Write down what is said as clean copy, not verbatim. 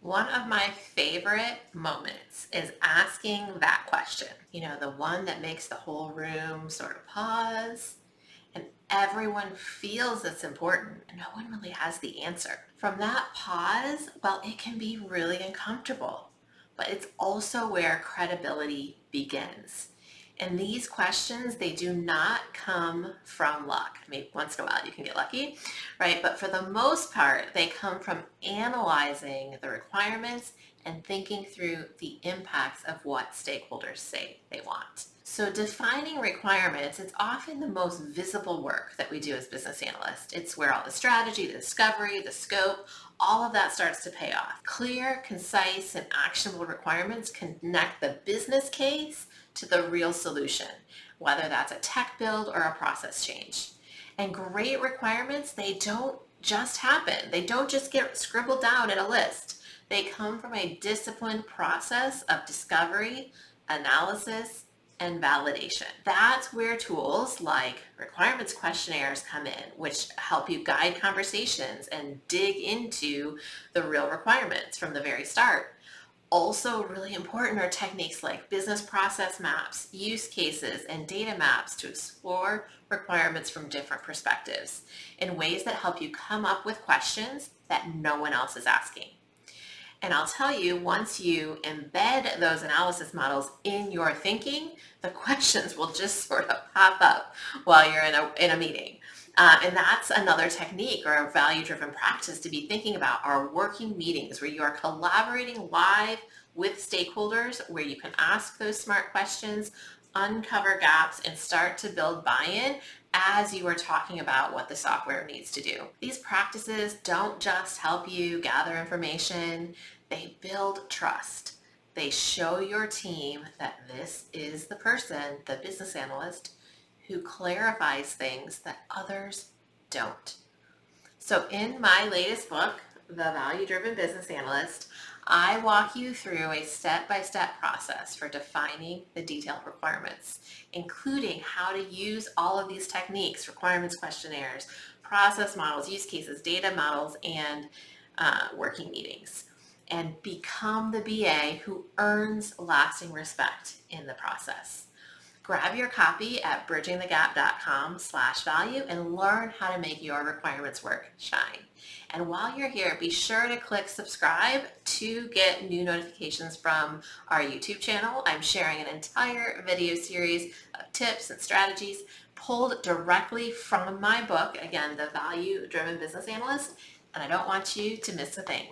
One of my favorite moments is asking that question, the one that makes the whole room sort of pause and everyone feels it's important and no one really has the answer. From that pause, well, it can be really uncomfortable, but it's also where credibility begins. And these questions, they do not come from luck. I mean, once in a while you can get lucky, right? But for the most part, they come from analyzing the requirements and thinking through the impacts of what stakeholders say they want. So defining requirements, it's often the most visible work that we do as business analysts. It's where all the strategy, the discovery, the scope, all of that starts to pay off. Clear, concise, and actionable requirements connect the business case to the real solution, whether that's a tech build or a process change. And great requirements, they don't just happen. They don't just get scribbled down in a list. They come from a disciplined process of discovery, analysis, and validation. That's where tools like requirements questionnaires come in, which help you guide conversations and dig into the real requirements from the very start. Also really important are techniques like business process maps, use cases, and data maps to explore requirements from different perspectives in ways that help you come up with questions that no one else is asking. And I'll tell you, once you embed those analysis models in your thinking, the questions will just sort of pop up while you're in a meeting. And that's another technique or a value-driven practice to be thinking about are working meetings where you are collaborating live with stakeholders, where you can ask those smart questions, uncover gaps, and start to build buy-in as you are talking about what the software needs to do. These practices don't just help you gather information, they build trust. They show your team that this is the person, the business analyst, who clarifies things that others don't. So in my latest book, The Value-Driven Business Analyst, I walk you through a step-by-step process for defining the detailed requirements, including how to use all of these techniques, requirements questionnaires, process models, use cases, data models, and working meetings, and become the BA who earns lasting respect in the process. Grab your copy at bridgingthegap.com/value and learn how to make your requirements work shine. And while you're here, be sure to click subscribe to get new notifications from our YouTube channel. I'm sharing an entire video series of tips and strategies pulled directly from my book, again, The Value-Driven Business Analyst, and I don't want you to miss a thing.